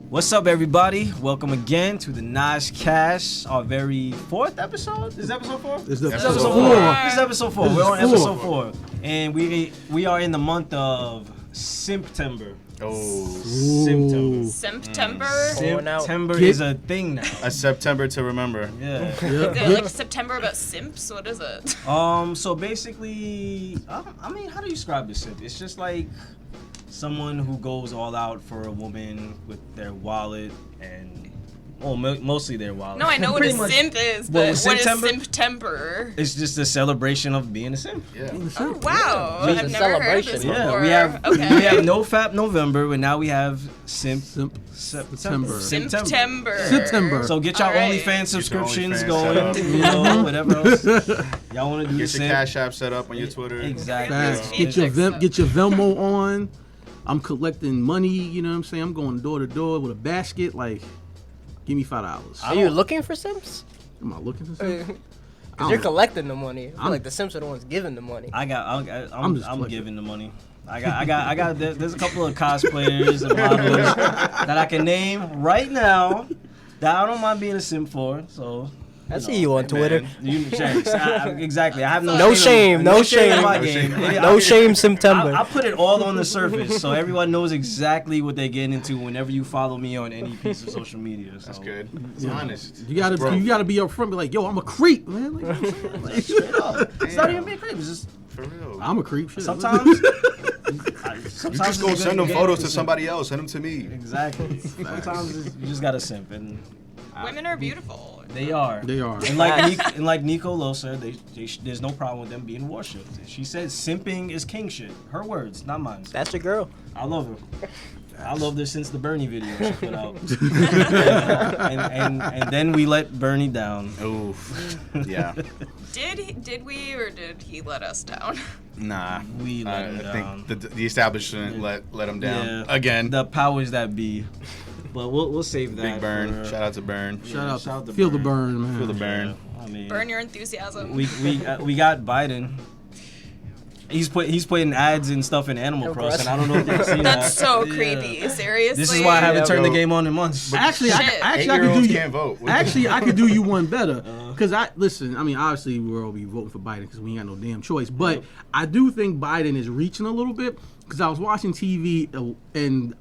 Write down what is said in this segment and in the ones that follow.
What's up, everybody? Welcome again to the Noscast, our very fourth episode. Is this episode 4? This is episode 4. This is episode 4. We're on episode 4, and we are in the month of Simptember. Simptember. Simptember is a thing now. A September to remember. Yeah. Is it like September about simps? What is it? So basically, I mean, how do you describe this simp? It's just like someone who goes all out for a woman with their wallet and, mostly their wallet. No, I know what a simp is, but what is Simptember? It's just a celebration of being a simp. Yeah. Oh, wow. Yeah. I've never heard of this before. Yeah, we have no Fap November, but now we have September. So get your OnlyFans subscriptions going, whatever else y'all want to do. Get your Cash App set up on your Twitter. Exactly. Get your Venmo on. I'm collecting money, you know what I'm saying? I'm going door to door with a basket, like, give me $5. Are you looking for simps? Am I looking for something? Because you're collecting the money. I feel like the simps are the ones giving the money. I'm giving the money. I got. There's a couple of cosplayers and models that I can name right now that I don't mind being a simp for. So I see you on Twitter. Exactly. I have no shame in my game. No shame, Simptember. I put it all on the surface so everyone knows exactly what they're getting into whenever you follow me on any piece of social media. So. That's good. It's honest. You gotta be up front, be like, yo, I'm a creep, man. Like, straight up. It's not even being creep. It's just for real. I'm a creep. Shit. Sometimes you just go send them photos to somebody else. Send them to me. Exactly. Sometimes you just gotta simp and. Women are beautiful. They are. And like Nico Lo said, there's no problem with them being worshipped. She said simping is king shit. Her words, not mine. That's your girl. I love her. I loved her since the Bernie video she put out. and then we let Bernie down. Oof. Yeah. Did we or did he let us down? Nah. We let him down. I think the establishment let him down again. The powers that be. But we'll save that. Big Burn. Shout out to Burn. Shout out to Feel the Burn, man. Feel the Burn. Yeah, I mean, burn your enthusiasm. We got Biden. He's putting ads and stuff in Animal Crossing. I don't know if you see that. That's so creepy. Seriously. This is why I haven't turned the game on in months. Actually, I could do you one better. Because obviously we'll be voting for Biden because we ain't got no damn choice. But I do think Biden is reaching a little bit because I was watching TV and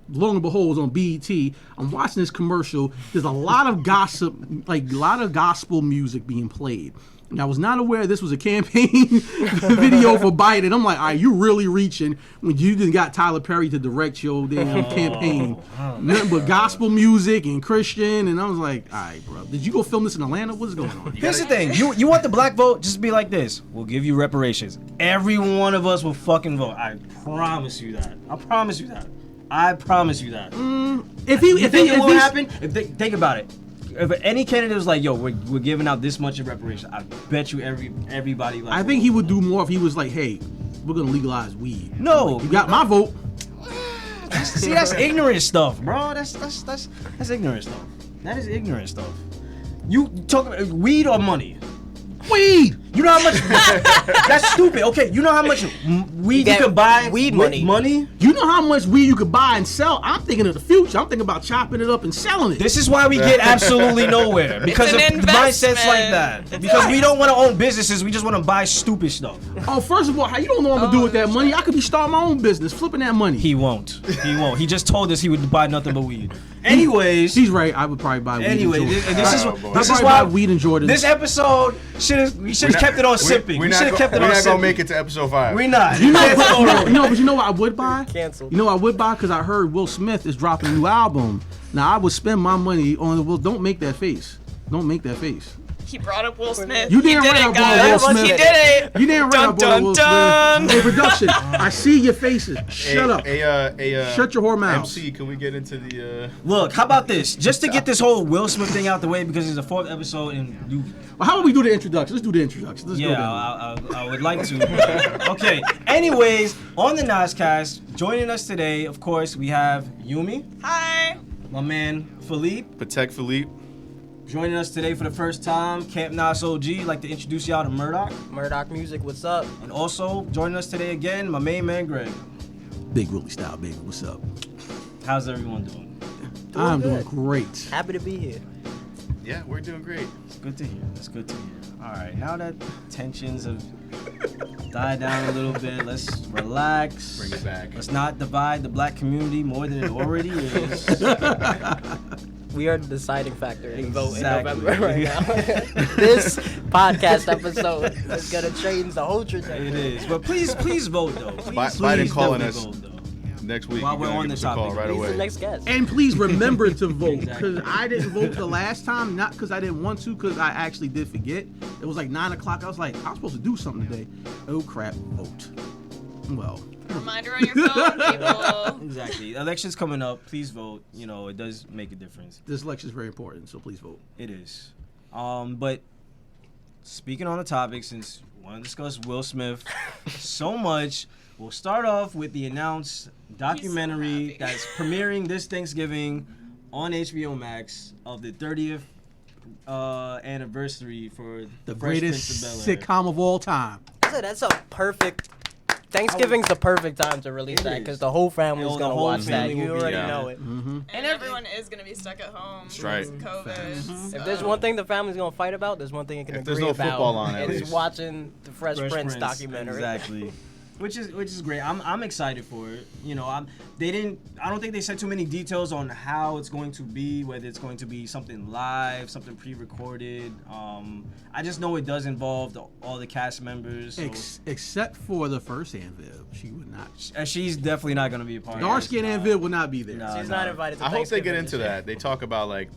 lo and behold, it was on BET. I'm watching this commercial. There's a lot of gossip, like a lot of gospel music being played. And I was not aware this was a campaign video for Biden. I'm like, all right, you really reaching when you just got Tyler Perry to direct your damn campaign. Nothing but gospel music and Christian. And I was like, all right, bro. Did you go film this in Atlanta? What's going on? Here's the thing. You want the black vote? Just be like this. We'll give you reparations. Every one of us will fucking vote. I promise you that. I promise you that. If it won't happen, think about it. If any candidate was like, "Yo, we're giving out this much in reparation," I bet you everybody. Like, I think he would do more if he was like, "Hey, we're gonna legalize weed." No, you got my vote. See, that's ignorant stuff, bro. That's ignorant stuff. That is ignorant stuff. You talk about weed or money? Weed. You know how much? That's stupid. Okay, you know how much weed you can buy? Weed money. You know how much weed you could buy and sell? I'm thinking of the future. I'm thinking about chopping it up and selling it. This is why we get absolutely nowhere because of mindsets like that. Because we don't want to own businesses. We just want to buy stupid stuff. Oh, first of all, how you don't know what I'm gonna do with that money? I could be starting my own business, flipping that money. He won't. He just told us he would buy nothing but weed. Anyways, he's right. I would probably buy weed. Anyway, this is why weed and Jordan. This episode we should have kept it on sipping. We should have kept it on sipping. We're not gonna make it to episode 5. We're not. But you know what I would buy? Cancel. You know what I would buy because I heard Will Smith is dropping a new album. Now I would spend my money on. Well, don't make that face. Don't make that face. He brought up Will Smith. You didn't rap about Will Smith. He did it. You didn't rap about Will Smith. Hey, production. I see your faces. Shut up. Shut your whore mouth. MC, can we get into the? Look, how about this? Just to get this whole Will Smith thing out the way because it's the 4th episode and you. Well, how about we do the introduction? Let's do the introduction. I would like to. Okay. Anyways, on the Noscast, joining us today, of course, we have Yumi. Hi. My man Philippe. Patek Philippe. Joining us today for the first time, Camp Nos OG. I'd like to introduce y'all to Murdoch. Murdoch Music, what's up? And also, joining us today again, my main man, Greg. Big Willie style, baby. What's up? How's everyone doing? I'm doing great. Happy to be here. Yeah, we're doing great. It's good to hear. It's good to hear. All right, now that tensions have died down a little bit, let's relax. Bring it back. Let's not divide the black community more than it already is. We are the deciding factor in vote in Exactly. November right now. This podcast episode is gonna change the whole trajectory. It is. But please vote though. Biden calling us vote, though. next week. While You're we're gonna on give the us a call topic, right He's away. the next guest. And please remember to vote, because Exactly. I didn't vote the last time, not because I didn't want to, because I actually did forget. It was like 9 o'clock. I was like, I'm supposed to do something today. Oh crap, vote. Well, Reminder on your phone, people. Exactly. Elections coming up. Please vote. You know, it does make a difference. this election is very important, so please vote. It is. But speaking on the topic, since we want to discuss Will Smith so much, we'll start off with the announced documentary happy. that's premiering this Thanksgiving on HBO Max of the 30th anniversary for The Fresh greatest Prince of Bel-Air. sitcom of all time. That's a perfect. Thanksgiving's the perfect time to release It that is. because the whole family's The gonna whole watch that. family You will be already there. know it. Mm-hmm. And everyone is going to be stuck at home. That's right. Because of COVID. If there's one thing the family's gonna fight about, there's one thing it can If agree there's no about. football on, at it's least. watching the Fresh Prince documentary. Exactly. Which is great. I'm excited for it. You know, I don't think they said too many details on how it's going to be, whether it's going to be something live, something pre-recorded. I just know it does involve all the cast members. So, Except for the first Aunt Viv, she would not. she's definitely not going to be a part of Dark this. skin Aunt Viv will not be there. No. She's not invited to I hope they get Thanksgiving into this year. that. They talk about like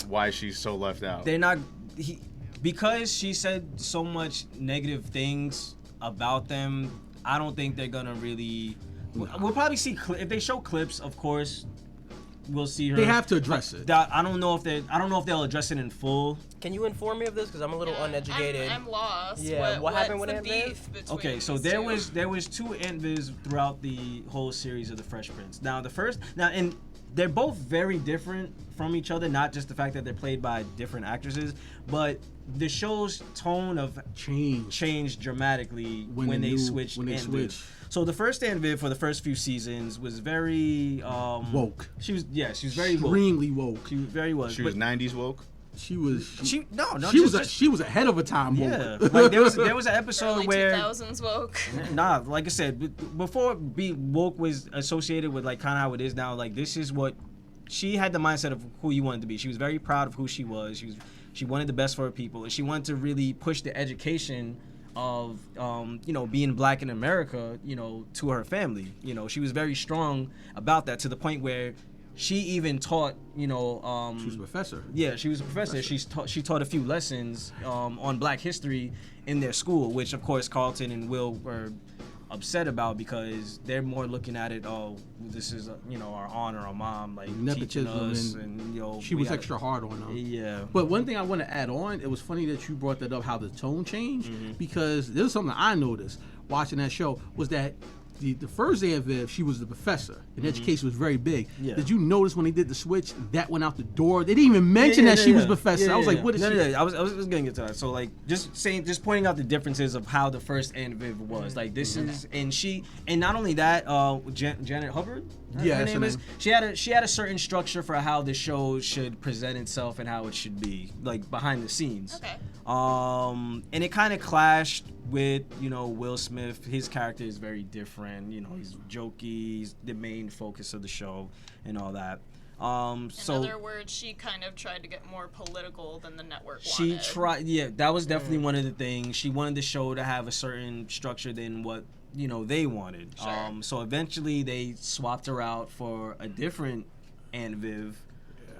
why she's so left out. They're not because she said so much negative things about them. I don't think they're gonna really. We'll probably see if they show clips. Of course, we'll see her. They have to address it. I don't know if they'll address it in full. Can you inform me of this? Because I'm a little uneducated. I'm lost. Yeah, what happened with what's the Aunt beef between Okay, so these there two? was two Aunt Viz throughout the whole series of the Fresh Prince. And they're both very different from each other. Not just the fact that they're played by different actresses, but the show's tone of changed dramatically when they switched. When they Aunt switched. Viv. So the first Aunt Viv for the first few seasons was very Woke. She was very woke. Extremely woke. She was very woke. She was 90s woke. She was. She was ahead of her time. yeah. Woke. Like there was an episode Early where 2000s woke. Nah, like I said, before being woke was associated with like kind of how it is now. Like this is what she had the mindset of who you wanted to be. She was very proud of who she was. She wanted the best for her people, and she wanted to really push the education of being black in America, to her family. She was very strong about that to the point where she even taught, She was a professor. Yeah, she was a professor. She taught a few lessons on Black history in their school, which of course Carlton and Will were upset about because they're more looking at it. Oh, this is our aunt or our mom like teaching Nepotism, us, and she was extra hard on them. Yeah. But one thing I want to add on, it was funny that you brought that up, how the tone changed, because there's something I noticed watching that show was that the first Aunt Viv, she was the professor, and education was very big. Yeah. Did you notice when they did the switch, that went out the door? They didn't even mention that she was professor. I was like, what is she? I was just gonna get to that. So like, just pointing out the differences of how the first Aunt Viv was. Like this is, and not only that, Janet Hubbard. Yeah, her that's name her is. name. She had a certain structure for how the show should present itself and how it should be, like behind the scenes. Okay. And it kind of clashed with Will Smith. His character is very different. He's jokey. He's the main focus of the show and all that. In other words, she kind of tried to get more political than the network wanted. She tried. Yeah, that was definitely one of the things. She wanted the show to have a certain structure than what they wanted. Sure. So eventually they swapped her out for a different Aunt Viv.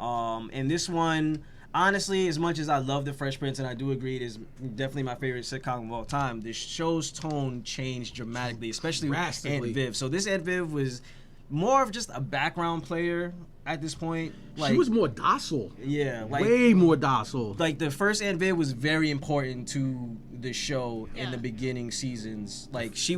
And this one, honestly, as much as I love The Fresh Prince and I do agree it is definitely my favorite sitcom of all time, the show's tone changed dramatically, especially with Drastically. Aunt Viv. So this Aunt Viv was, more of just a background player at this point. Like, she was more docile. Yeah, like way more docile. Like the first Aunt Viv was very important to the show in the beginning seasons. Like she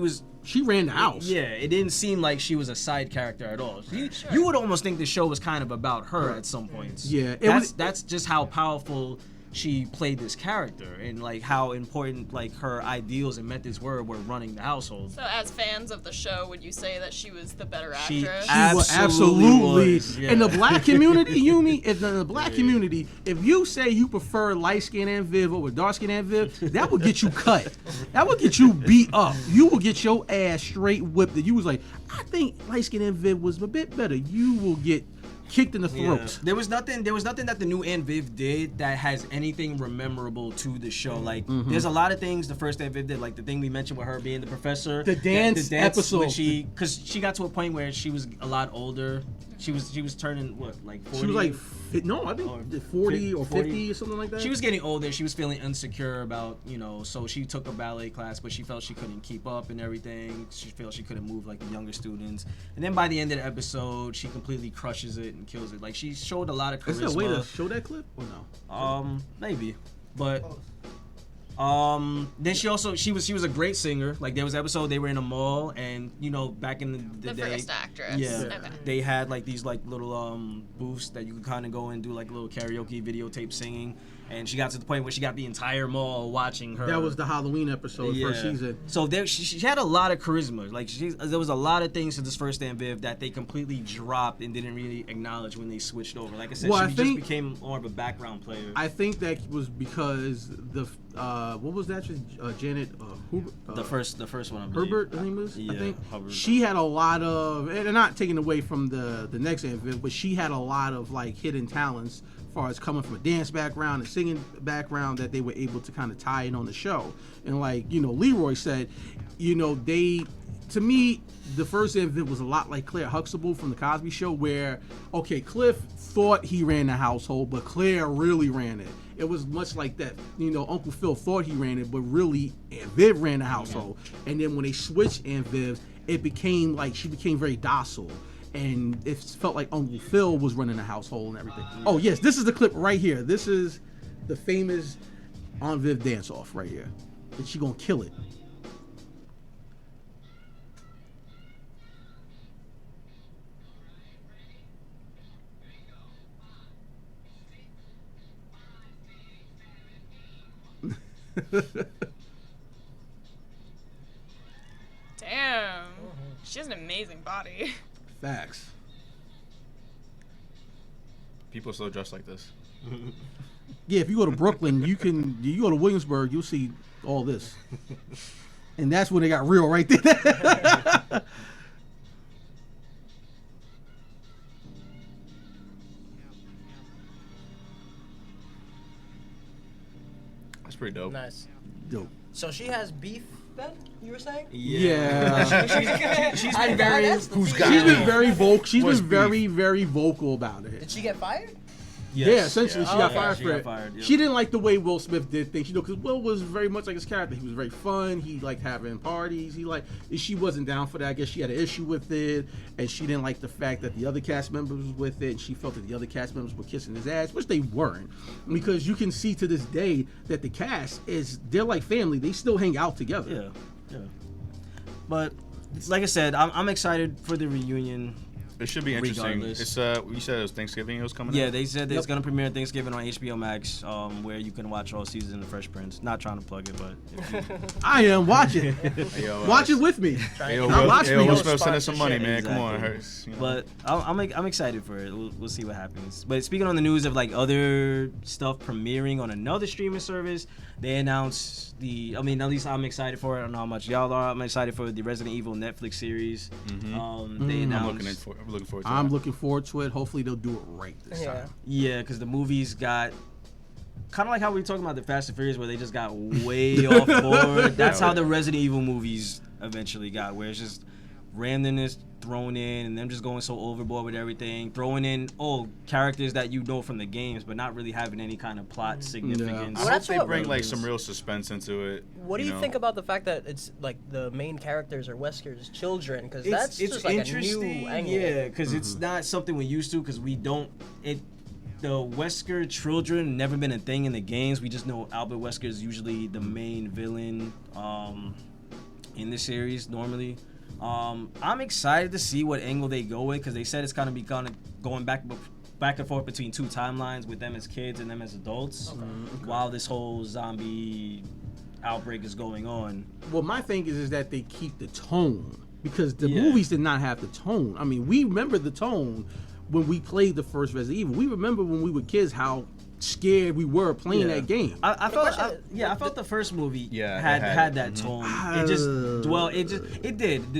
ran the house. Yeah, it didn't seem like she was a side character at all. You would almost think the show was kind of about her at some points. Yeah, that's just how powerful she played this character, and like how important like her ideals and methods were running the household. So as fans of the show, would you say that she was the better actress? She absolutely was, yeah. In the black community, Yumi, in the black community, if you say you prefer light skinned Aunt Viv over dark skinned Aunt Viv, that would get you cut. That would get you beat up. You will get your ass straight whipped. And you was like, I think light skinned Aunt Viv was a bit better. You will get kicked in the throat. Yeah. There was nothing that the new Aunt Viv did that has anything memorable to the show. Like there's a lot of things the first Aunt Viv did, like the thing we mentioned with her being the professor, the dance episode, because she got to a point where she was a lot older. She was turning what, like 40? She was like I think 40 or 50 or something like that. She was getting older. She was feeling insecure about, so she took a ballet class, but she felt she couldn't keep up and everything. She felt she couldn't move like the younger students. And then by the end of the episode, she completely crushes it and kills it. Like she showed a lot of charisma. Is there a way to show that clip or no? Maybe, but. Then she was a great singer. Like there was an episode they were in a mall, and back in the day, first actress. Yeah, okay. They had like these like little booths that you could kind of go and do like little karaoke videotape singing. And she got to the point where she got the entire mall watching her. That was the Halloween episode, first season. So she had a lot of charisma. Like there was a lot of things to this first Aunt Viv that they completely dropped and didn't really acknowledge when they switched over. Like I said, she just became more of a background player. I think that was because the what was that? Janet Hubert, the first one. I believe. Herbert, I think was. Yeah, I think Hubbard. She had a lot of, and not taking away from the next Aunt Viv, but she had a lot of like hidden talents. Far as coming from a dance background and singing background that they were able to kind of tie in on the show. And like, Leroy said, to me, the first Aunt Viv was a lot like Claire Huxtable from the Cosby Show, where, okay, Cliff thought he ran the household, but Claire really ran it. It was much like that. Uncle Phil thought he ran it, but really Aunt Viv ran the household. And then when they switched Aunt Viv, it became like she became very docile. And it felt like Uncle Phil was running the household and everything. Oh, yes, this is the clip right here. This is the famous Aunt Viv dance-off right here. And she gonna kill it. Damn. She has an amazing body. Facts. People still dress like this. Yeah, if you go to Brooklyn, you go to Williamsburg, you'll see all this. And that's when they got real right there. That's pretty dope. Nice. Dope. So she has beef then? You were saying? Yeah. She's been very. Who's got She's been beef? very vocal. She's What's been very, very vocal about it. Did she get fired? Yes. Yeah, essentially, Yeah. she got Okay. fired She for got it. fired, yep. She didn't like the way Will Smith did things, because Will was very much like his character. He was very fun. He liked having parties. She wasn't down for that. I guess she had an issue with it, and she didn't like the fact that the other cast members was with it. And she felt that the other cast members were kissing his ass, which they weren't, because you can see to this day that the cast they're like family. They still hang out together. Yeah. But like I said, I'm excited for the reunion. It should be interesting. Regardless. It's you said it was Thanksgiving. It was coming. Yeah, out? they said that it's gonna premiere Thanksgiving on HBO Max, where you can watch all seasons of Fresh Prince. Not trying to plug it, but if you, I am watching. Hey, yo, Watch it with me. Hey, yo, I'll Will, watch hey, yo, me. Will Smith, send us some money, man. Exactly. Come on, it hurts. But I'm excited for it. We'll see what happens. But speaking on the news of like other stuff premiering on another streaming service, they announced at least I'm excited for it. I don't know how much y'all are. I'm excited for the Resident Evil Netflix series. They announced. I'm looking forward to I'm that. looking forward to it. Hopefully they'll do it right this time. Yeah, because the movies got kind of like how we were talking about the Fast and Furious, where they just got way off board. That's how the Resident Evil movies eventually got, where it's just randomness thrown in, and them just going so overboard with everything, throwing in characters that you know from the games, but not really having any kind of plot significance. I hope they bring like some real suspense into it. What do you think about the fact that it's like the main characters are Wesker's children? Because that's it's just like interesting, a new angle. yeah, because it's not something we're used to, because we don't the Wesker children never been a thing in the games. We just know Albert Wesker is usually the main villain in the series normally. I'm excited to see what angle they go with, because they said it's gonna be kind of going back and forth between two timelines with them as kids and them as adults, while this whole zombie outbreak is going on. Well, my thing is that they keep the tone, because the movies did not have the tone. I mean, we remember the tone when we played the first Resident Evil. We remember when we were kids how scared we were playing that game. I felt the first movie had that tone. It did.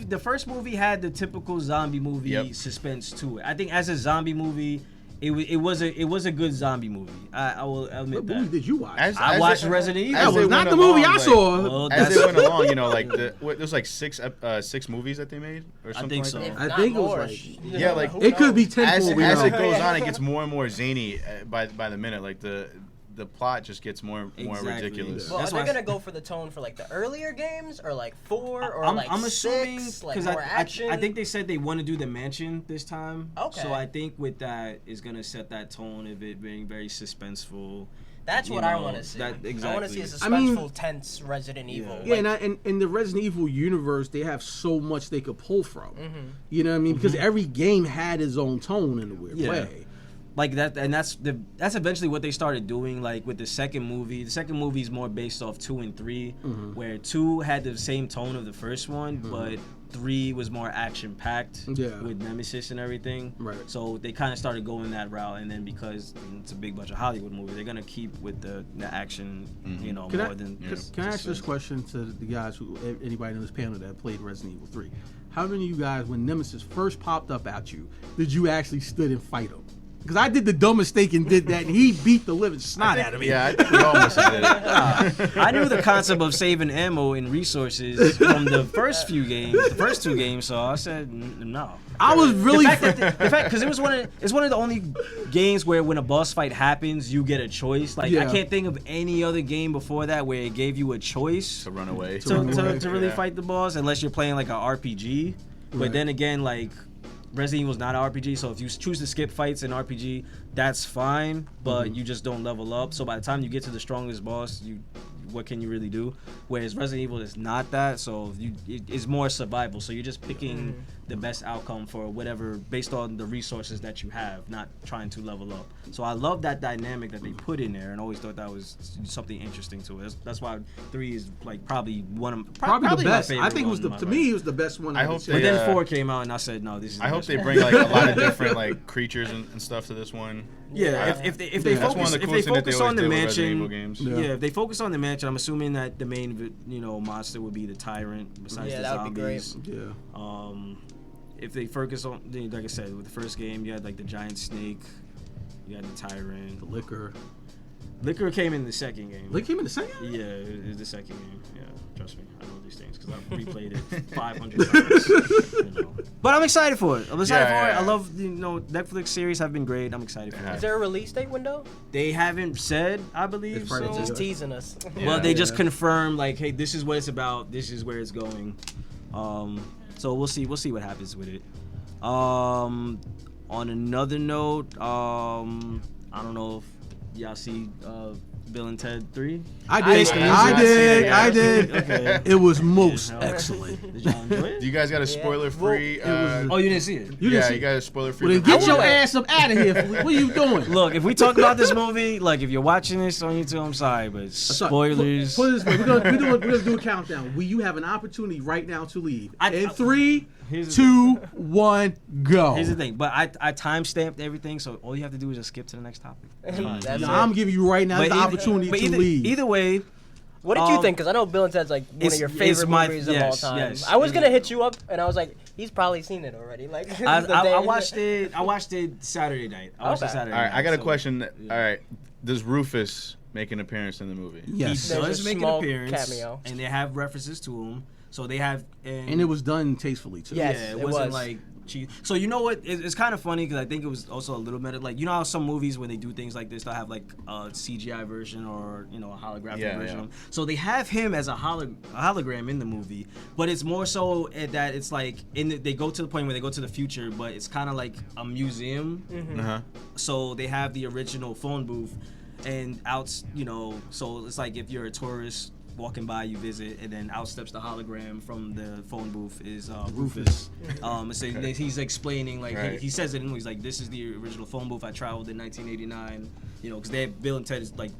The first movie had the typical zombie movie suspense to it. I think as a zombie movie, it was a good zombie movie. I will admit What that. movie did you watch? I watched Resident Evil. That was not the movie I saw. Well, As they went along, you know, like there's like six movies that they made or something. think so. Like I that. think it was like Yeah, like it could be 10 as we it know. goes on, it gets more and more zany by the minute. Like the plot just gets more and more Exactly. ridiculous. Well, That's are they why gonna go for the tone for like the earlier games, or like 4, or I'm like assuming 6, like because more action? I think they said they want to do the mansion this time. Okay. So I think with that is gonna set that tone of it being very suspenseful. That's what I want to see. Exactly. I want to see a suspenseful, I mean, tense Resident Evil. Yeah, Like, and in the Resident Evil universe, they have so much they could pull from. You know what I mean? Because every game had its own tone in a weird way. Like that, and that's eventually what they started doing. Like with the second movie is more based off 2 and 3, where 2 had the same tone of the first one, but 3 was more action packed with Nemesis and everything. Right. So they kind of started going that route, and then because it's a big bunch of Hollywood movies, they're gonna keep with the action, you know, Can more I, than. can I ask this question to the guys anybody on this panel that played Resident Evil 3? How many of you guys, when Nemesis first popped up at you, did you actually stood and fight him? Because I did the dumb mistake and did that, and he beat the living snot out of me. Yeah, I think we almost did it. I knew the concept of saving ammo and resources from the first 2 games, so I said no. I was really the fact because it's one of the only games where when a boss fight happens, you get a choice. Like I can't think of any other game before that where it gave you a choice To run away. to really fight the boss, unless you're playing like an RPG. But then again, like Resident Evil's not an RPG, so if you choose to skip fights in RPG, that's fine, but you just don't level up. So by the time you get to the strongest boss, what can you really do? Whereas Resident Evil is not that, so it's more survival. So you're just picking the best outcome for whatever, based on the resources that you have, not trying to level up. So I love that dynamic that they put in there, and always thought that was something interesting to it. That's why 3 is like probably probably the my best. favorite I think it was one, to me it was the best one. I hope But they, then 4 came out, and I said no. This is. I hope they bring like a lot of different like creatures and stuff to this one. Yeah, if they That's one focus of the if they coolest things that they focus on always the do with Resident Evil mansion, games. Yeah. if they focus on the mansion, I'm assuming that the main monster would be the tyrant besides the that would be great. zombies. Yeah. If they focus on, like I said, with the first game, you had like the giant snake, you had the tyrant. The liquor. Liquor came in the second game. Liquor came in the second? Yeah, it was the second game. Yeah, trust me, I know these things because I've replayed it 500 times. You know. But I'm excited for it. I love Netflix series have been great. I'm excited for it. Is there a release date window? They haven't said, I believe. It's So. probably Just teasing us. Well, they just confirmed like, hey, this is what it's about. This is where it's going. So we'll see what happens with it. On another note, I don't know if y'all see Bill and Ted 3. I did. Okay. It was most excellent. Did y'all enjoy it? Do you guys got a spoiler-free? Oh, you didn't see it? You didn't yeah, see you got a spoiler-free. Well, then get review? your ass up out of here. What are you doing? Look, if we talk about this movie, like if you're watching this on YouTube, I'm sorry, but spoilers. Put it this way. We're gonna do a countdown. You have an opportunity right now to leave. In 3, Here's 2, 1, go. Here's the thing, but I time-stamped everything, so all you have to do is just skip to the next topic. It's fine. That's No, it. I'm giving you right now the opportunity to leave. Either way, What did you think? Because I know Bill and Ted's like one of your favorite movies of all time. Yes, I was gonna hit you up, and I was like, he's probably seen it already. Like I watched it. I watched it Saturday night. All right, I got a question. All right, does Rufus make an appearance in the movie? Yes. He There's does a make an small appearance, cameo. and they have references to him. So they have, and it was done tastefully too. Yes, yeah, it it wasn't was. like cheap. So you know what? It's kind of funny because I think it was also a little meta. Like you know how some movies when they do things like this, they'll have like a CGI version or a holographic version. Yeah. So they have him as a hologram in the movie, but it's more so that it's like they go to the point where they go to the future, but it's kind of like a museum. Uh-huh. So they have the original phone booth, and so it's like if you're a tourist walking by, you visit, and then out steps the hologram from the phone booth is Rufus. So he's explaining, like, Right. he says it, and he's like, this is the original phone booth. I traveled in 1989, because Bill and Ted is like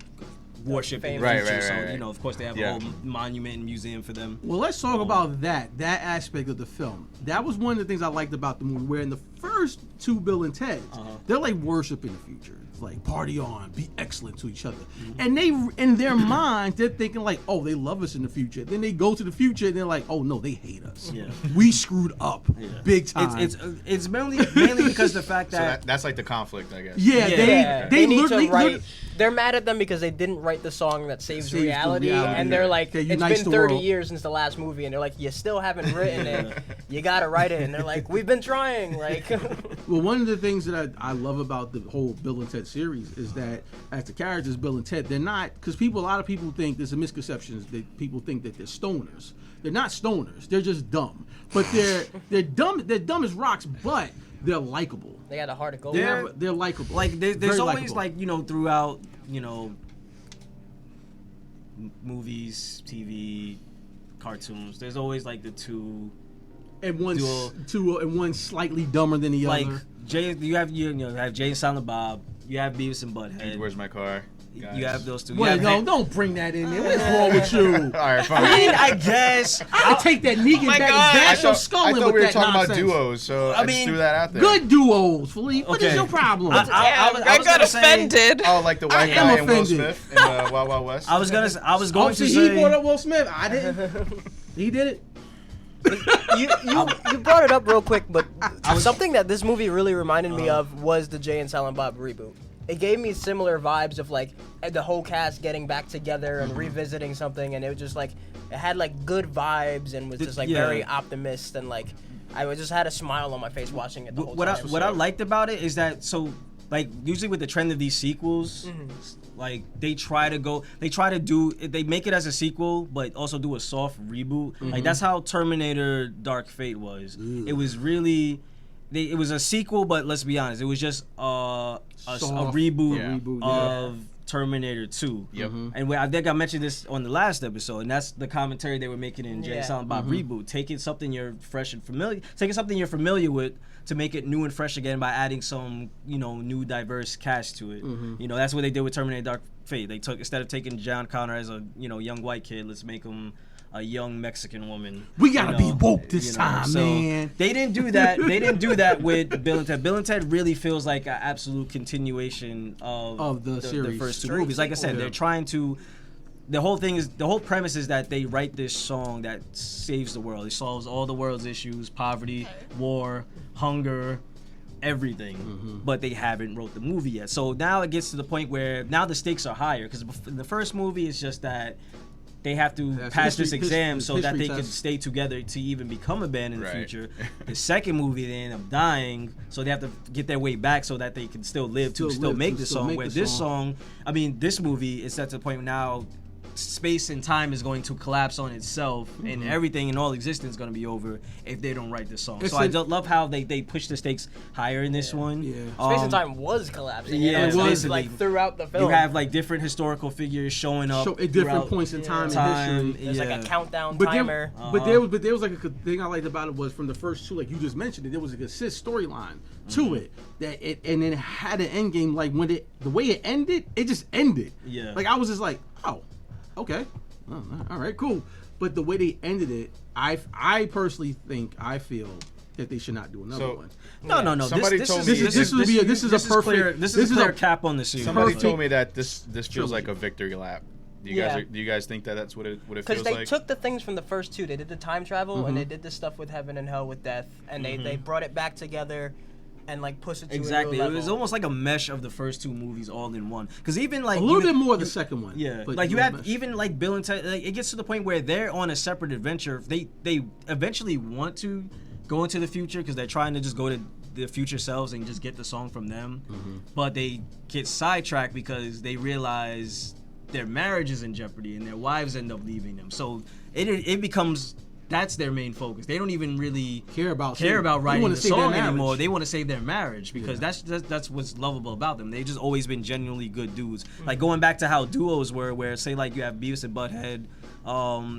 worship in the Right, future, right, so right. Of course they have a whole monument and museum for them. Well, let's talk about that aspect of the film. That was one of the things I liked about the movie, where in the first two Bill and Ted, they're like worshiping the future. It's like, party on, be excellent to each other. And they, in their minds, they're thinking like, oh, they love us in the future. Then they go to the future and they're like, oh no, they hate us. Yeah. We screwed up big time. It's mainly because the fact So that that's like the conflict, I guess. Yeah, They need to literally- write. They're mad at them because they didn't write the song that saves Saves the reality, reality, and they're like, that it's unites been the 30 world. years since the last movie, and they're like, you still haven't written it. You gotta write it, and they're like, we've been trying, like. Well, one of the things that I love about the whole Bill and Ted series is that as the characters Bill and Ted, they're not, because a lot of people think there's a misconception that people think that they're stoners. They're not stoners. They're just dumb. But they're dumb. They're dumb as rocks, but they're likable. They got a heart of gold. They're likable. like there's Very always likable. like throughout movies, TV, cartoons, there's always like the two, and one's dual- and one's slightly dumber than the like other. you have Jay and Silent Bob, you have Beavis and Butthead, Where's my car? Guys. you have those two. Wait, don't bring that in there. What's wrong with you? All right, fine. I mean, I guess I'll take that Negan back and bash your skull I in thought with we were that talking nonsense. about duos, so I just mean, threw that out there. Good duos, Philippe. What is Okay. your problem? I I was got gonna say- offended. Oh, like the white am guy and Will offended. Smith in Wild Wild West? I was going Oh, to see, say he brought up Will Smith. I didn't. He did it. You brought it up real quick, but something that this movie really reminded me of was the Jay and Silent Bob reboot. It gave me similar vibes of like the whole cast getting back together and revisiting something, and it was just like it had like good vibes and was just like very optimist, and like I just had a smile on my face watching it the whole time. What I liked about it is that like usually with the trend of these sequels, like they make it as a sequel but also do a soft reboot. Like that's how Terminator Dark Fate was. It was really it was a sequel, but let's be honest, it was just a reboot of Terminator 2. Yep. And I think I mentioned this on the last episode, and that's the commentary they were making in Jay and Silent Bob reboot. Taking something you're familiar with to make it new and fresh again by adding some, new diverse cast to it. That's what they did with Terminator Dark Fate. They took, instead of taking John Connor as a, young white kid, let's make him a young Mexican woman. We gotta be woke this time, so man. They didn't do that. They didn't do that with Bill and Ted. Bill and Ted really feels like an absolute continuation of the series. The first two movies. Like I said, they're trying to. The whole premise is that they write this song that saves the world. It solves all the world's issues: poverty, war, hunger, everything. But they haven't wrote the movie yet. So now it gets to the point where now the stakes are higher, because in the first movie it's just that they have to pass this exam so that they can stay together to even become a band in the future. The second movie, they end up dying, so they have to get their way back so that they can still live to make the song. Where this song, this movie is at the point now space and time is going to collapse on itself, and everything in all existence is going to be over if they don't write this song. So I love how they push the stakes higher in this one. Space and time was collapsing. Yeah, it was like throughout the film. You have like different historical figures showing up at different points in time in history. There's like a countdown timer. But there was like a thing I liked about it was from the first two, like you just mentioned it, there was a consistent storyline to it and then it had an end game. Like when the way it ended, it just ended. Yeah. Like I was just like, oh, okay, all right, cool. But the way they ended it, I personally feel that they should not do another one. No. Somebody told me this is a clear cap on the series. Somebody told me that this feels like a victory lap. Do you guys think that that's what it feels like? Because they took the things from the first two. They did the time travel and they did the stuff with heaven and hell with death, and they brought it back together. and like push it to Exactly. a new It level. was almost like a mesh of the first two movies all in one. Because even like A little even- bit more the second one. Yeah, but like you more have mesh. even like Bill and Ted. Like, it gets to the point where they're on a separate adventure. They eventually want to go into the future because they're trying to just go to the future selves and just get the song from them. But they get sidetracked because they realize their marriage is in jeopardy and their wives end up leaving them. So it becomes. That's their main focus. They don't even really care about writing wanna the save their song marriage. anymore. They want to save their marriage because that's what's lovable about them. They've just always been genuinely good dudes. Like going back to how duos were, where say like you have Beavis and Butthead,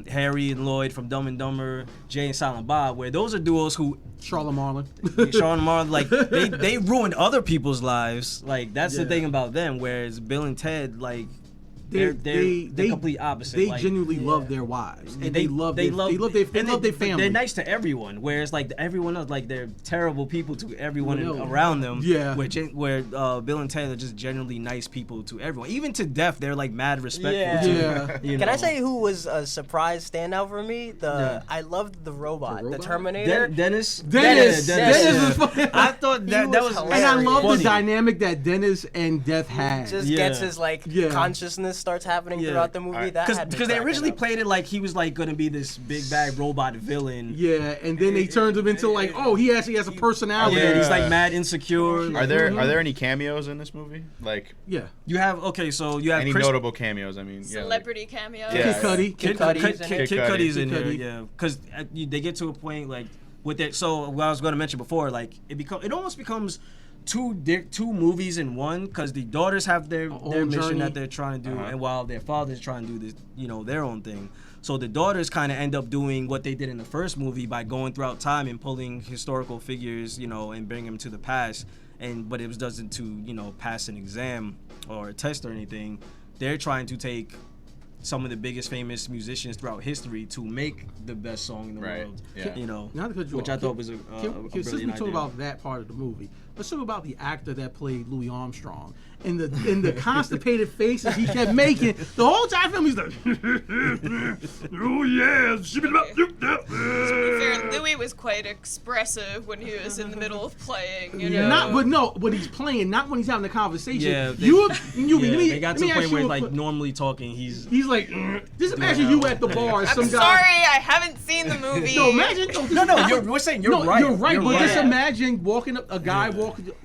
Harry and Lloyd from Dumb and Dumber, Jay and Silent Bob, where those are duos who Charlotte Marlin. Sean and Marlon, like they ruined other people's lives. Like that's the thing about them. Whereas Bill and Ted, like they're complete opposite. They like, genuinely love their wives. And they love their family. They're nice to everyone. Whereas like everyone else, like they're terrible people to everyone around them. Yeah. Where Bill and Ted are just generally nice people to everyone. Even to death, they're like mad respectful. Yeah. To, Yeah. you Can know. I say who was a surprise standout for me? I loved the robot, the robot? Terminator. Dennis. Dennis Yes. is funny. I thought that was was And I love funny. the dynamic that Dennis and Death had. Just Yeah. gets his like Yeah. consciousness starts happening Yeah. throughout the movie. That had me Because they cracking originally up. played it like he was like gonna be this big bad robot villain. Yeah, and then they turned him into like, oh, he actually has a personality. Yeah, he's like Yeah. mad insecure. Are there any cameos in this movie? Like Yeah. You have so you have any Chris, notable cameos? I mean, yeah. Like, Celebrity cameos. Yeah. Kid Cudi. Kid Cudi's in it. Kid Cudi's in Kid here, Cudi. yeah. Because they get to a point like with it. So what I was going to mention before, like it almost becomes two movies in one because the daughters have their mission journey. that they're trying to do, and while their father's trying to do this, their own thing. So the daughters kind of end up doing what they did in the first movie by going throughout time and pulling historical figures, and bringing them to the past. But it doesn't to pass an exam or a test or anything. They're trying to take some of the biggest famous musicians throughout history to make the best song in the Right, world. yeah. Not to cut you Which off. I thought was a Since we brilliant talk idea. about that part of the movie, let's talk about the actor that played Louis Armstrong and the constipated faces he kept making the whole time. Film, he's like, oh yeah, To be fair, Louis was quite expressive when he was in the middle of playing. You know? not when he's playing, not when he's having a conversation. Yeah, they- Let they got me to the ask point where you a like quick- normally talking, he's he's like, just imagine you at the bar, and I'm some guy. sorry, I haven't seen the movie. No, imagine. we're saying you're no, right. you're right. But just right. imagine walking up,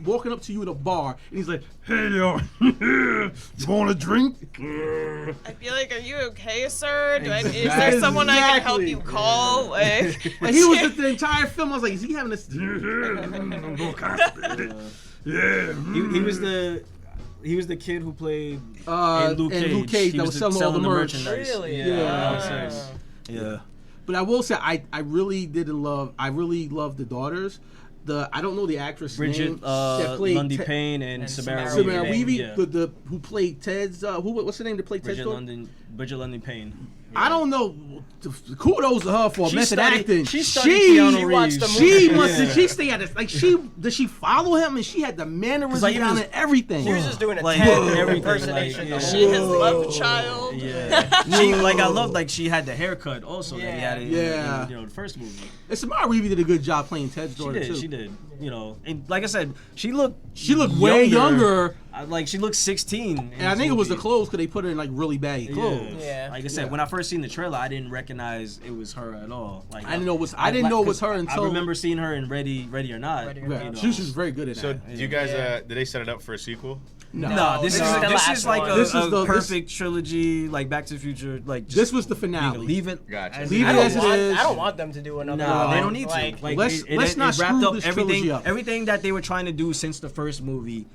walking up to you at a bar, and he's like, "Hey, yo, you want a drink?" I feel like, are you okay, sir? Is there Exactly. someone I can help you call? Like He was the entire film. I was like, "Is he having this?" Yeah. He was the kid who played And in Luke Cage He that was selling all the merch. merchandise. Really? Yeah. Yeah. But I will say, I really loved the daughters. I don't know the actress name Bridget that played Lundy Ted- Payne and Samara Samara Weaving. Weaving, Yeah. who played Ted's what's the name that played Ted's daughter? Bridget Lundy Payne. I don't know. Kudos to her for She method studied- acting. she studied Keanu watched the Reeves. movie. She must. Did she stay at it? Like did she follow him? And she had the mannerisms like, it down was- and everything. He was just doing a Like, Ted everything, impersonation. like, the yeah. whole she his love child. Yeah. She I loved like she had the haircut also that he had in, Yeah. in the first movie. And Samara Weaving did a good job playing Ted's daughter too. She did. And like I said, she looked way younger. Like she looked 16. And I think it was the clothes because they put her in like really baggy clothes. Yeah. Like I said, when I first seen the trailer, I didn't recognize it was her at all. Like I didn't know it was her until I remember seeing her in Ready or Not. Ready or Yeah, Not. she was very good at So, that. do you guys did they set it up for a sequel? No, this this is the is last like one. a, This is a the- perfect trilogy, like Back to the Future. Like just, This was the you finale. know, leave it. Gotcha. as Leave it it as is. it is. I don't want them to do another No, one. they don't need Like, to. Like, let's it not wrapped screw up this everything. trilogy up. Everything that they were trying to do since the first movie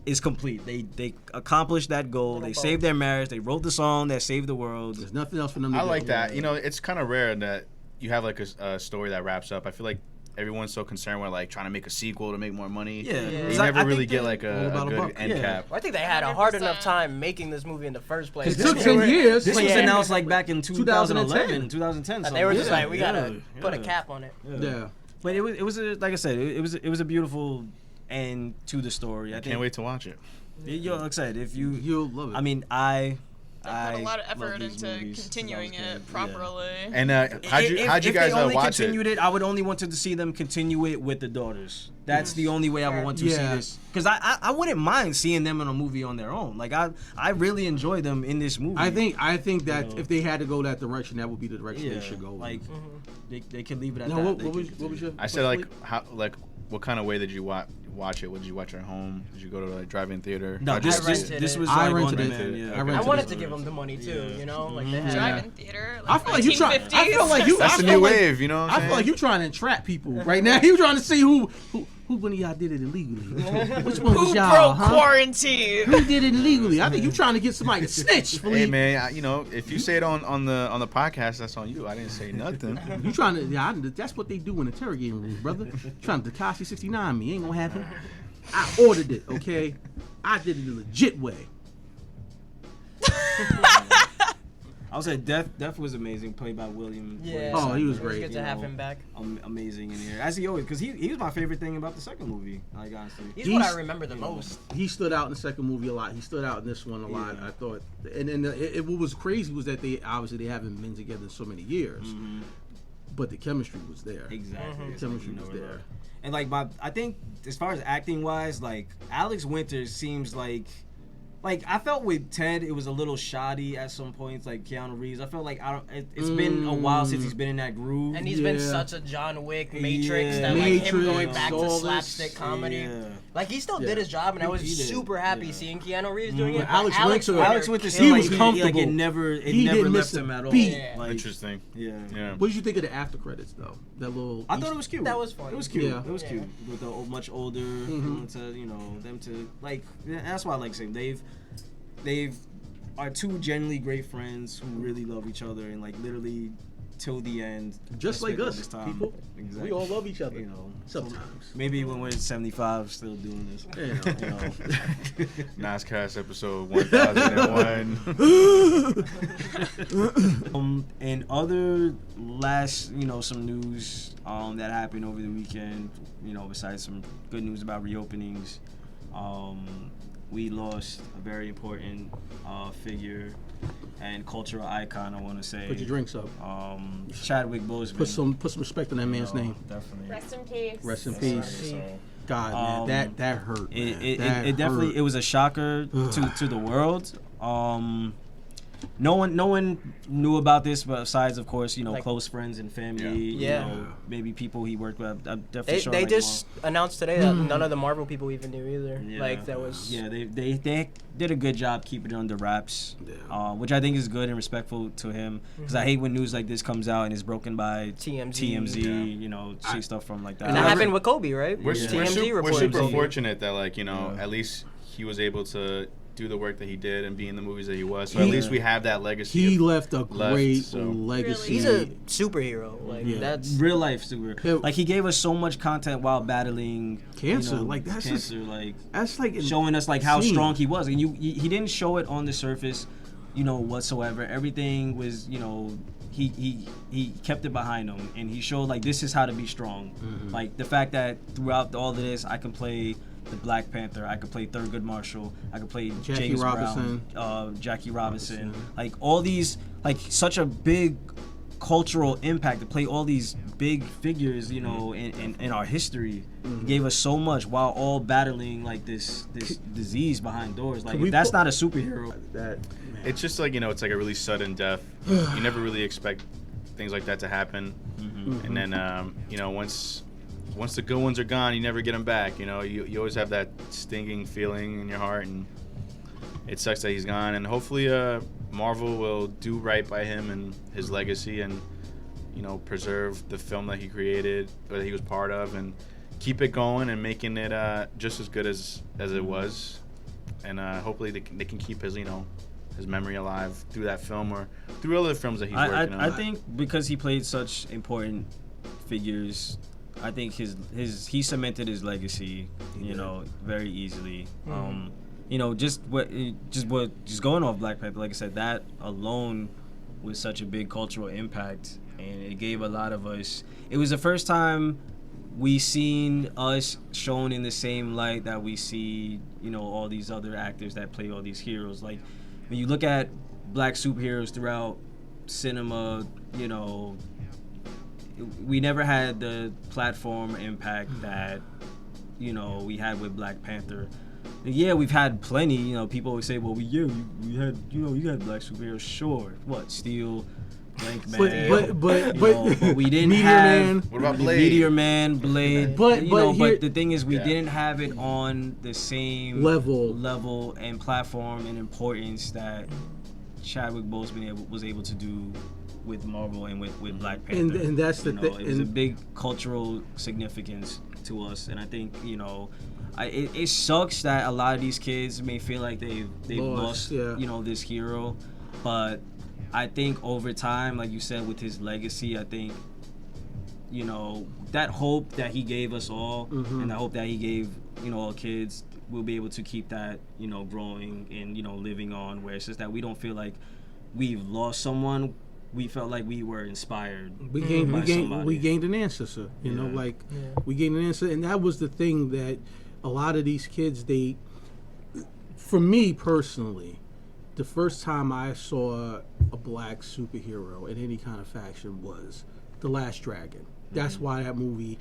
is complete. They accomplished that goal. They saved their marriage. They wrote the song that saved the world. There's nothing else for them to I do. like that. It's kind of rare that you have like a story that wraps up. I feel like everyone's so concerned with like trying to make a sequel to make more money. Yeah. You It's like- never I really think get that- like All a about a good buck. end Yeah. cap. I think they had a hard 100%. enough time making this movie in the first place. It took 10 years. This Like, was Yeah. announced like back in 2011, 2010. 2010. And they were just something. like, we gotta Yeah, put a yeah. cap on it. Yeah. But it was like I said, it was a beautiful end to the story. I think. Can't wait to watch it. Like I said, if you You'll love it. I mean, I They put a lot of effort into continuing it properly. And how'd you if guys they only watch continued it? I would only want to see them continue it with the daughters. That's the only way I would want to see this. Because I wouldn't mind seeing them in a movie on their own. Like I really enjoy them in this movie. I think that if they had to go that direction, that would be the direction they should go. Like they can leave it at now, that. what was your? I said what kind of way did you watch it? Did you watch it at home? Did you go to like drive-in theater? No, this was I like rented on it. demand. Yeah. I I wanted to give them the money too, you know, like they had. Drive-in theater. I Like feel like you trying. 1950s. I feel like you. That's I the feel new like- wave, you know what I'm I saying? feel like you trying to entrap people right now. You trying to see who one of y'all did it illegally. Which one was Who y'all? broke Huh? quarantine? Who did it illegally? I think you trying to get somebody to snitch. Hey Philippe. man, if you say it on the podcast, that's on you. I didn't say nothing. You trying to? That's what they do in interrogating rooms, brother. Trying to Takashi 69 me. Ain't gonna happen. I ordered it, okay? I did it the legit way. I would say Death was amazing, played by William. Yeah. Oh, he was It was great. good to have him back. Amazing in here, as he always, because he was my favorite thing about the second movie. Like honestly, He's what I remember the most. He stood out in the second movie a lot. He stood out in this one a lot. I thought, and what was crazy was that they haven't been together in so many years, but the chemistry was there. exactly. The chemistry was there. And like I think as far as acting wise, like Alex Winters seems like I felt with Ted, it was a little shoddy at some points. Like Keanu Reeves, I felt like it's been a while since he's been in that groove. And he's been such a John Wick Matrix that like him going back to slapstick comedy. Yeah. Like he still did his job, and I was He did. super happy seeing Keanu Reeves doing it. But but Alex Winters he seemed was like comfortable. Like it never didn't left miss a him at all. beat. Yeah. Like, Interesting. Yeah. Yeah. What did you think of the after credits though? That little. I thought it was cute. That was funny. It was cute. Yeah. It was cute with the much older to them to like. That's why I like saying they've are two genuinely great friends who really love each other and like literally till the end. Just like spent all us, this time. people. Exactly. We all love each other. You know, Sometimes. maybe when we're 75, still doing this. Yeah. You know. Noscast episode 1001. And other last, some news that happened over the weekend, besides some good news about reopenings, we lost a very important figure and cultural icon, I want to say. Put your drinks up. Chadwick Boseman. Put some respect on that man's name. Definitely. Rest in peace. Rest in peace. God, man, that hurt. Man. It That definitely hurt. it was a shocker to the world. No one knew about this, but besides, of course, close friends and family. Yeah. Maybe people he worked with. I'm definitely sure. They like, just announced today that none of the Marvel people even knew either. Yeah. Like that was. Yeah, they did a good job keeping it under wraps, which I think is good and respectful to him. Because I hate when news like this comes out and is broken by TMZ. see stuff from like that. And that happened with Kobe, right? We're TMZ super reported. fortunate that at least he was able to do the work that he did and be in the movies that he was. So at least we have that legacy. He left a great so. legacy. He's a superhero. Like that's real life super. Yeah. Like he gave us so much content while battling Cancer. Like that's cancer. just, that's like showing us like how insane. strong he was, and he didn't show it on the surface, whatsoever. Everything was he kept it behind him, and he showed like this is how to be strong. Like the fact that throughout all of this, I can play the Black Panther, I could play Thurgood Marshall, I could play Jackie James Robinson. Brown, Jackie Robinson, like all these, like such a big cultural impact to play all these big figures, in our history. He gave us so much while all battling like this disease behind doors. Like if that's not a superhero. It's just like it's like a really sudden death. You never really expect things like that to happen, and then once the good ones are gone, you never get them back. You always have that stinging feeling in your heart, and it sucks that he's gone. And hopefully, Marvel will do right by him and his legacy, and preserve the film that he created or that he was part of, and keep it going and making it just as good as it was. And hopefully, they can keep his his memory alive through that film or through other films that he's working on. I think because he played such important figures, I think he cemented his legacy, very easily. Just going off Black Panther, like I said, that alone was such a big cultural impact, and it gave a lot of us. It was the first time we seen us shown in the same light that we see, all these other actors that play all these heroes. Like when you look at black superheroes throughout cinema, you know, we never had the platform impact that, you know, we had with Black Panther. Yeah, we've had plenty. You know, people always say, "Well, we had, you know, you had black superheroes." Sure, what Steel, Blank Man, but we didn't Meteor have. Man. What about Blade? Meteor Man, Blade. But the thing is, we didn't have it on the same level and platform and importance that Chadwick Boseman was able to do with Marvel and with Black Panther. And that's the thing. It was a big cultural significance to us, and I think, you know, it sucks that a lot of these kids may feel like they've lost you know, this hero, but I think over time, like you said, with his legacy, I think, you know, that hope that he gave us all, and the hope that he gave, you know, all kids, we'll be able to keep that, you know, growing and, you know, living on, where it's just that we don't feel like we've lost someone. We felt like we were inspired. We gained an answer, sir. You know, like we gained an answer, and that was the thing that a lot of these kids, for me personally, the first time I saw a black superhero in any kind of fashion was The Last Dragon. That's why that movie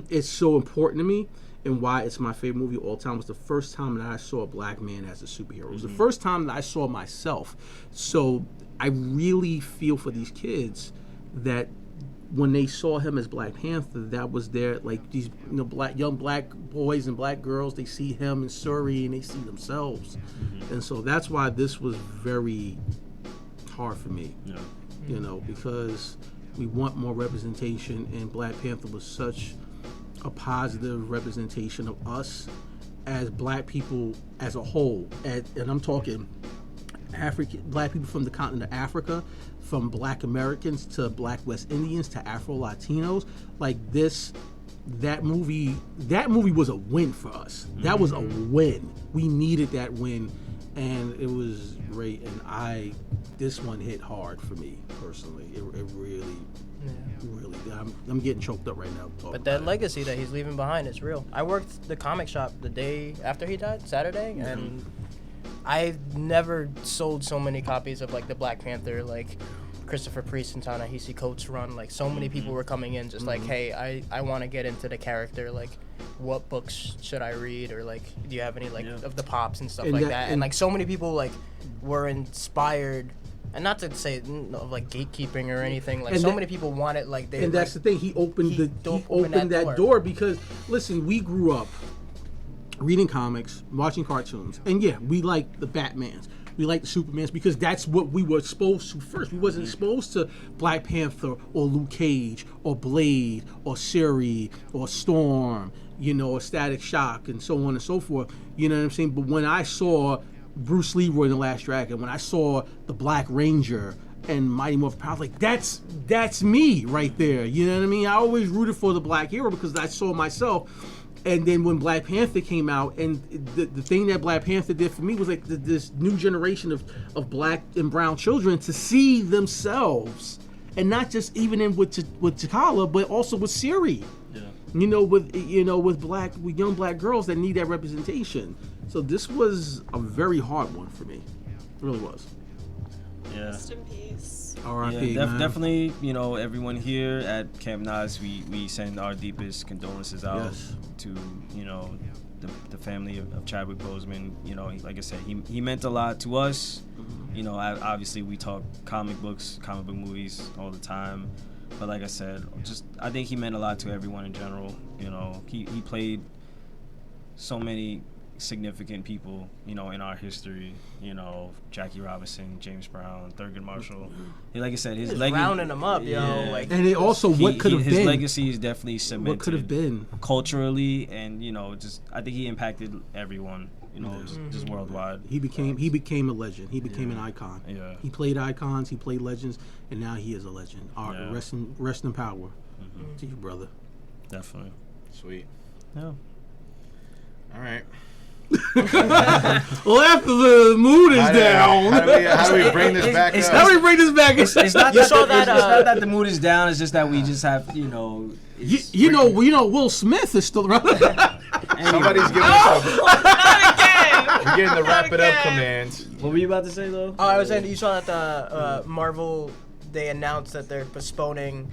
is so important to me, and why it's my favorite movie of all time. It was the first time that I saw a black man as a superhero. It was the first time that I saw myself. So I really feel for these kids that when they saw him as Black Panther, that was their, like, these, you know, young black boys and black girls, they see him in Surrey and they see themselves. And so that's why this was very hard for me. You know, because we want more representation, and Black Panther was such a positive representation of us as black people as a whole. And I'm talking black people from the continent of Africa, from black Americans to black West Indians to Afro Latinos. Like that movie was a win for us. That was a win. We needed that win, and it was great. And this one hit hard for me personally. It really did. I'm getting choked up right now. But that legacy that he's leaving behind is real. I worked the comic shop the day after he died, Saturday, and I never sold so many copies of, like, the Black Panther, like Christopher Priest and Ta-Nehisi Coates run. Like, so many people were coming in just like, hey, I want to get into the character. Like, what books should I read? Or, like, do you have any, like, of the pops and stuff like that? And, like, so many people, like, were inspired. And not to say of, like, gatekeeping or anything. Like, so many people wanted, like, they. And that's the thing. He opened that door because, listen, we grew up reading comics, watching cartoons, and we like the Batmans, we like the Supermans, because that's what we were exposed to first. We wasn't exposed to Black Panther or Luke Cage or Blade or Shuri or Storm, you know, or Static Shock and so on and so forth. You know what I'm saying? But when I saw Bruce Leroy in The Last Dragon, when I saw the Black Ranger and Mighty Morphin Power, like, that's me right there. You know what I mean? I always rooted for the black hero because I saw myself. And then when Black Panther came out, and the thing that Black Panther did for me was, like, this new generation of black and brown children to see themselves, and not just even with T'Challa, but also with Shuri. You know, with young black girls that need that representation. So this was a very hard one for me. It really was. Yeah. Rest in peace. R.I.P. Definitely, you know, everyone here at Camp Nos, we send our deepest condolences out to, you know, the family of Chadwick Boseman. You know, like I said, he meant a lot to us. You know, obviously we talk comic book movies all the time, but like I said, I think he meant a lot to everyone in general. You know, he played so many significant people, you know, in our history. You know, Jackie Robinson, James Brown, Thurgood Marshall. Like I said, his legacy, rounding them up, yo. Like, and it also what could have been. His legacy is definitely cemented. What could have been culturally, and, you know, I think he impacted everyone. You know, just worldwide. He became a legend. He became an icon. Yeah. He played icons. He played legends, and now he is a legend. Rest in power to you, brother. Definitely. Sweet. Yeah. All right. Well, after the mood is down, how do we bring this back up? How do we bring this back? It's not that the mood is down. It's just that we just have, you know. You know, Will Smith is still around. Somebody's giving us Not again. We're getting the wrap it up Okay. command. What were you about to say though? Oh, I was saying you saw that the Marvel they announced that they're postponing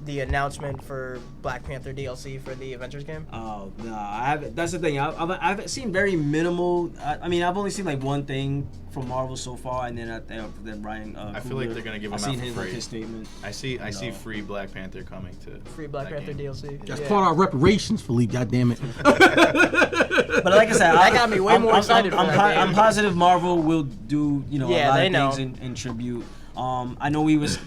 the announcement for Black Panther DLC for the Avengers game. Oh no, I haven't. That's the thing. I've seen very minimal. I mean, I've only seen like one thing from Marvel so far, and then Ryan. I feel like they're gonna give I've him out seen for his free. his statement. I see free Black Panther coming to Free Black that Panther game. DLC. That's Yeah. part of our reparations, Philippe. God damn it. But like I said, That got me way more excited for that game. I'm positive Marvel will do a Yeah, lot they of know. things in tribute. I know we was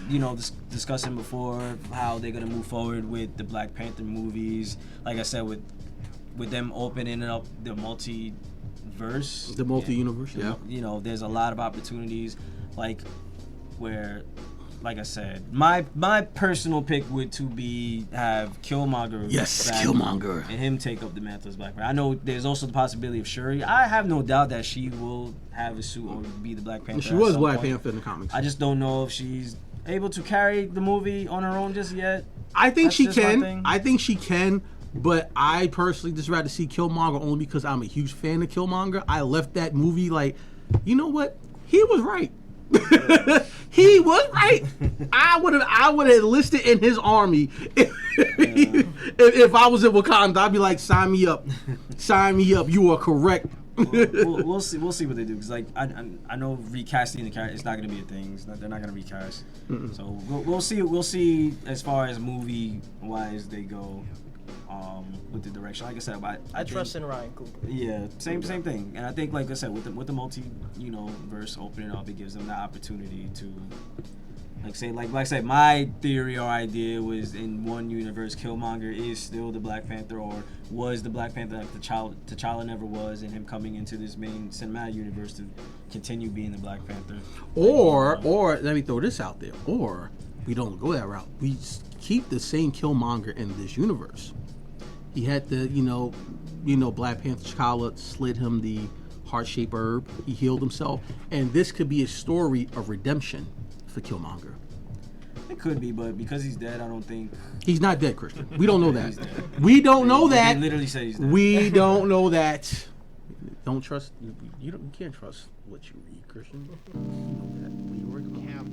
discussing before how they're gonna move forward with the Black Panther movies. Like I said, with them opening up the multiverse, The multi-universe, yeah. There's a lot of opportunities, like where. Like I said, my personal pick would to be have Killmonger. Yes, back Killmonger. and him take up the mantle as Black Panther. I know there's also the possibility of Shuri. I have no doubt that she will have a suit or be the Black Panther. She at was some Black point. Panther in the comics. I just don't know if she's able to carry the movie on her own just yet. I think That's she just my can. thing. I think she can. But I personally just rather see Killmonger only because I'm a huge fan of Killmonger. I left that movie like, you know what? He was right. He was right. I would have enlisted in his army if I was in Wakanda. I'd be like, sign me up. Sign me up. You are correct. We'll see. We'll see what they do. Cause like I know recasting the character is not gonna be a thing. They're not gonna recast. So we'll see. We'll see as far as movie wise they go. With the direction, like I said, I I trust in Ryan Coogler. Yeah, same thing. And I think, like I said, with the multi, verse opening up, it gives them the opportunity to, like I said, my theory or idea was in one universe, Killmonger is still the Black Panther, or was the Black Panther like T'Challa never was, and him coming into this main cinematic universe to continue being the Black Panther. Or let me throw this out there. Or we don't go that route. We just keep the same Killmonger in this universe. He had the, Black Panther T'Challa slid him the heart-shaped herb. He healed himself. And this could be a story of redemption for Killmonger. It could be, but because he's dead, I don't think. He's not dead, Christian. We don't know that. He's dead. We don't know They that. literally said he's dead. We don't know that. Don't trust. You can't trust what you read, Christian. You know that. Leroy, come on. Camp.